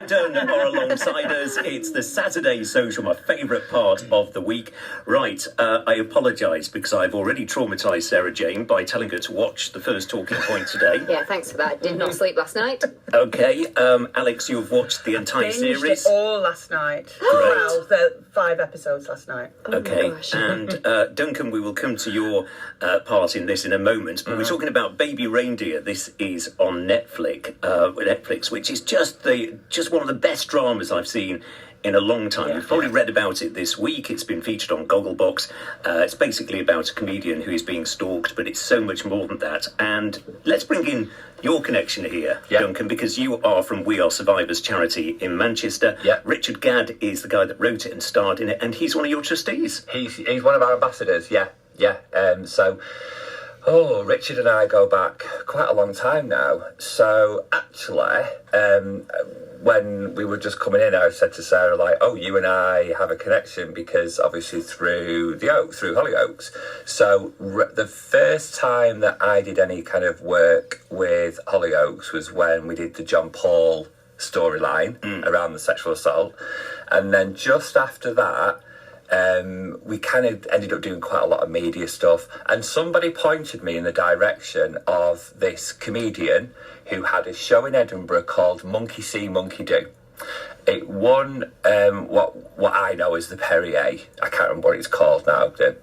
Duncan are alongside us. It's the Saturday Social, my favourite part of the week. Right, I apologise because I've already traumatised Sarah Jane by telling her to watch the first talking point today. Yeah, thanks for that. I did not sleep last night. Okay, Alex, you've watched the entire series. Binged it all last night. Well, the 5 episodes last night. Okay, and Duncan, we will come to your part in this in a moment, but we're talking about Baby Reindeer. This is on Netflix, which is just one of the best dramas I've seen in a long time. You've probably read about it this week. It's been featured on Gogglebox. It's basically about a comedian who is being stalked, but it's so much more than that. And let's bring in your connection here, Duncan, because you are from We Are Survivors charity in Manchester. Richard Gadd is the guy that wrote it and starred in it, and he's one of your trustees. He's one of our ambassadors, Richard and I go back quite a long time now. So actually, when we were just coming in, I said to Sarah, you and I have a connection because obviously through Hollyoaks. So the first time that I did any kind of work with Hollyoaks was when we did the John Paul storyline around the sexual assault. And then just after that, we kind of ended up doing quite a lot of media stuff, and somebody pointed me in the direction of this comedian who had a show in Edinburgh called Monkey See, Monkey Do. It won what I know as the Perrier. I can't remember what it's called now, the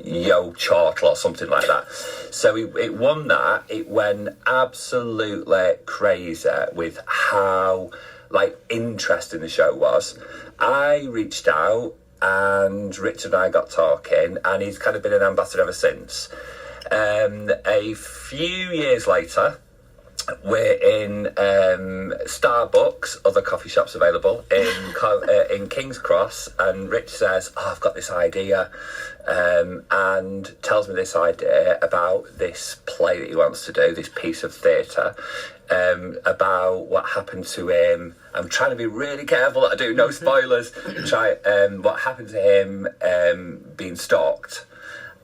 Yo Chortle or something like that. So it won that. It went absolutely crazy with how interesting the show was. I reached out, and Richard and I got talking, and he's kind of been an ambassador ever since. A few years later, we're in Starbucks, other coffee shops available, in King's Cross, and Rich says, I've got this idea, and tells me this idea about this play that he wants to do, this piece of theatre, about what happened to him. I'm trying to be really careful that I do no spoilers. What happened to him being stalked,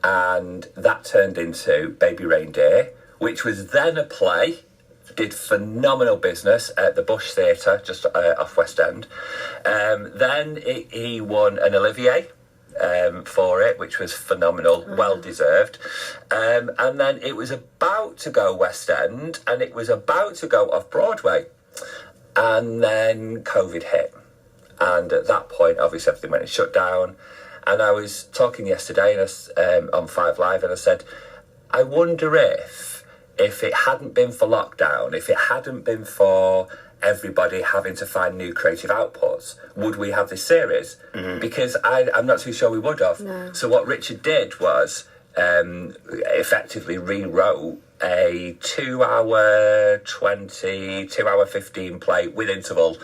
and that turned into Baby Reindeer, which was then a play. Did phenomenal business at the Bush Theatre just off West End. Then he won an Olivier for it, which was phenomenal, well deserved. And then it was about to go West End, and it was about to go off Broadway. And then COVID hit. And at that point, obviously, everything went and shut down. And I was talking yesterday on 5 Live, and I said, I wonder if it hadn't been for lockdown, if it hadn't been for everybody having to find new creative outputs, would we have this series? Because I'm not too sure we would have. No. So what Richard did was effectively rewrote a 2 hour 20, 2 hour 15 play with interval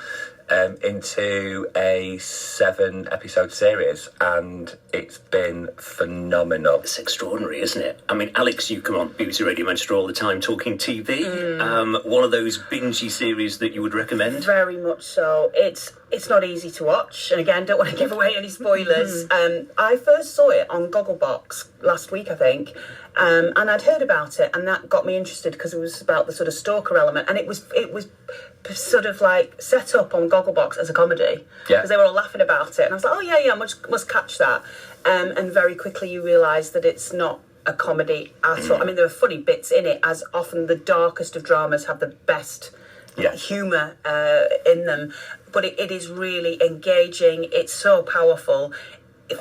into a 7 episode series, and it's been phenomenal. It's extraordinary, isn't it? I mean, Alex, you come on BBC Radio Manchester all the time talking TV. One of those bingey series that you would recommend? Very much so. It's not easy to watch, and again, don't want to give away any spoilers. I first saw it on Gogglebox last week, I think, and I'd heard about it, and that got me interested because it was about the sort of stalker element, and it was sort of set up on Gogglebox as a comedy, because they were all laughing about it, and I was like, I must catch that, and very quickly you realise that it's not a comedy at all. I mean, there are funny bits in it, as often the darkest of dramas have the best humour in them, but it is really engaging. It's so powerful.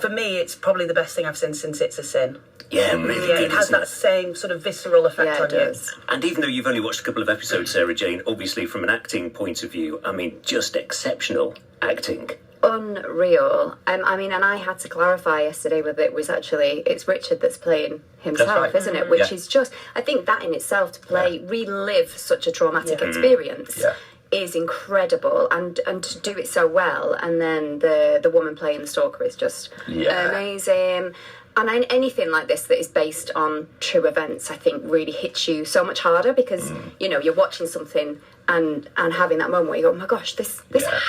For me, it's probably the best thing I've seen since It's a Sin. Yeah, really good, it has that same sort of visceral effect on you. And even though you've only watched a couple of episodes, Sarah Jane, obviously from an acting point of view, I mean, just exceptional acting. Unreal. I mean, and I had to clarify yesterday whether it's Richard that's playing himself, isn't it? Which is just, I think that in itself, to relive such a traumatic experience is incredible, and to do it so well, and then the woman playing the stalker is just amazing. And anything like this that is based on true events, I think, really hits you so much harder because, you're watching something and having that moment where you go, oh my gosh, this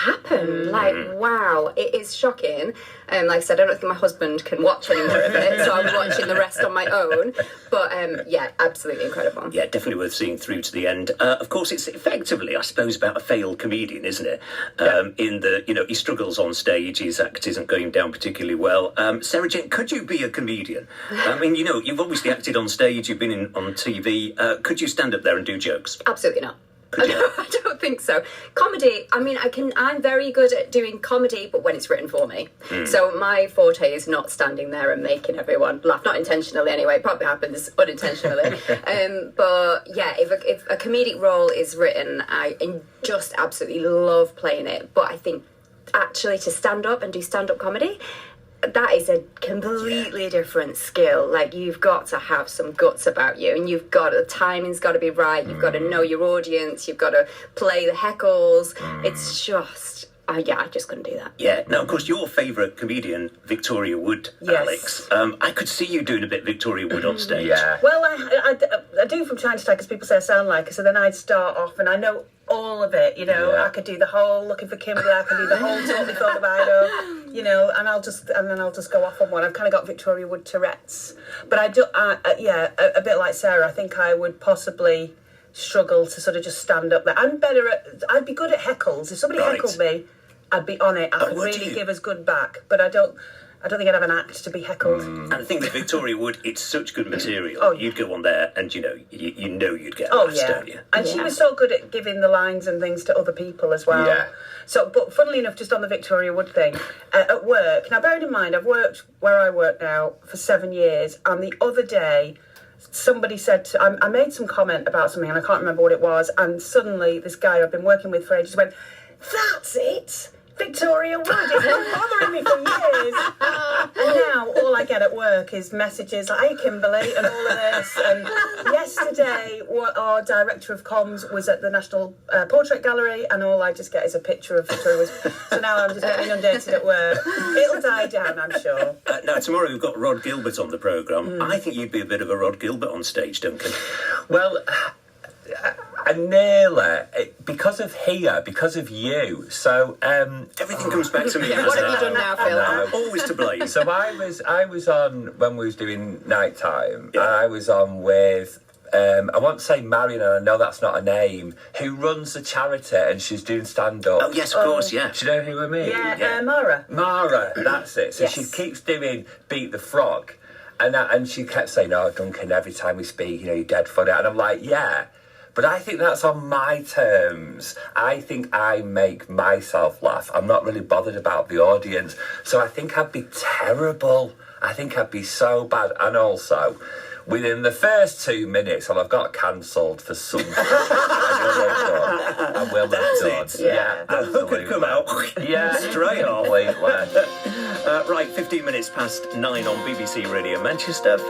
happened. Like, wow, it is shocking. Like I said, I don't think my husband can watch any more of it, so I'm watching the rest on my own. But yeah, absolutely incredible. Yeah, definitely worth seeing through to the end. Of course, it's effectively, I suppose, about a failed comedian, isn't it? In the, he struggles on stage, his act isn't going down particularly well. Sarah Jane, could you be a comedian? I mean, you've obviously acted on stage, you've been on TV. Could you stand up there and do jokes? Absolutely not. I don't think so. Comedy, I mean, I'm very good at doing comedy, but when it's written for me. So my forte is not standing there and making everyone laugh, not intentionally anyway, it probably happens unintentionally. But yeah, if a comedic role is written, I just absolutely love playing it. But I think actually to stand up and do stand-up comedy, that is a completely different skill. Like, you've got to have some guts about you, and the timing's got to be right, you've got to know your audience, you've got to play the heckles. It's just, I just couldn't do that. Yeah, now, of course, your favourite comedian, Victoria Wood, Alex. I could see you doing a bit Victoria Wood on stage. Yeah. Well, I do from time to time, because people say I sound like her, so then I'd start off, and I know all of it, I could do the whole Looking for Kimberly, I could do the whole Totally Thought of Ido, and then I'll just go off on one. I've kind of got Victoria Wood Tourette's, but I do, a bit like Sarah, I think I would possibly struggle to sort of just stand up there. I'd be good at heckles. If somebody heckled me, I'd be on it. I could really give us good back, but I don't think I'd have an act to be heckled. And I think that Victoria Wood, it's such good material. You'd go on there and, you'd get laughs, don't you? And she was so good at giving the lines and things to other people as well. Yeah. So, but funnily enough, just on the Victoria Wood thing, at work, now bearing in mind, I've worked where I work now for 7 years, and the other day, somebody said, I made some comment about something, and I can't remember what it was, and suddenly this guy I've been working with for ages went, "That's it! Victoria Wood, it's been bothering me for years." And now all I get at work is messages like, "Hey Kimberly," and all of this. And yesterday, our director of comms was at the National Portrait Gallery, and all I just get is a picture of Victoria Wood. So now I'm just getting inundated at work. It'll die down, I'm sure. Now, tomorrow we've got Rod Gilbert on the programme. I think you'd be a bit of a Rod Gilbert on stage, Duncan. Well, I nearly, because of you. So everything comes back to me. What have you done now, Phil? I'm always to blame. So I was on when we was doing nighttime. Yeah. I was on with I won't say Marion, and I know that's not a name, who runs a charity and she's doing stand-up. Oh, yes, of course, yeah. Do you know who I mean? Yeah. Mara. Mara, that's it. So she keeps doing Beat the Frog, and she kept saying, "Oh, Duncan, every time we speak, you're dead funny." And I'm like, yeah. But I think that's on my terms. I think I make myself laugh. I'm not really bothered about the audience. So I think I'd be terrible. I think I'd be so bad. And also, within the first 2 minutes, I've got cancelled for something. I will have done. Yeah, the hook had come out. Yeah, straight off. Completely. Right, 15 minutes past 9 on BBC Radio Manchester. Phil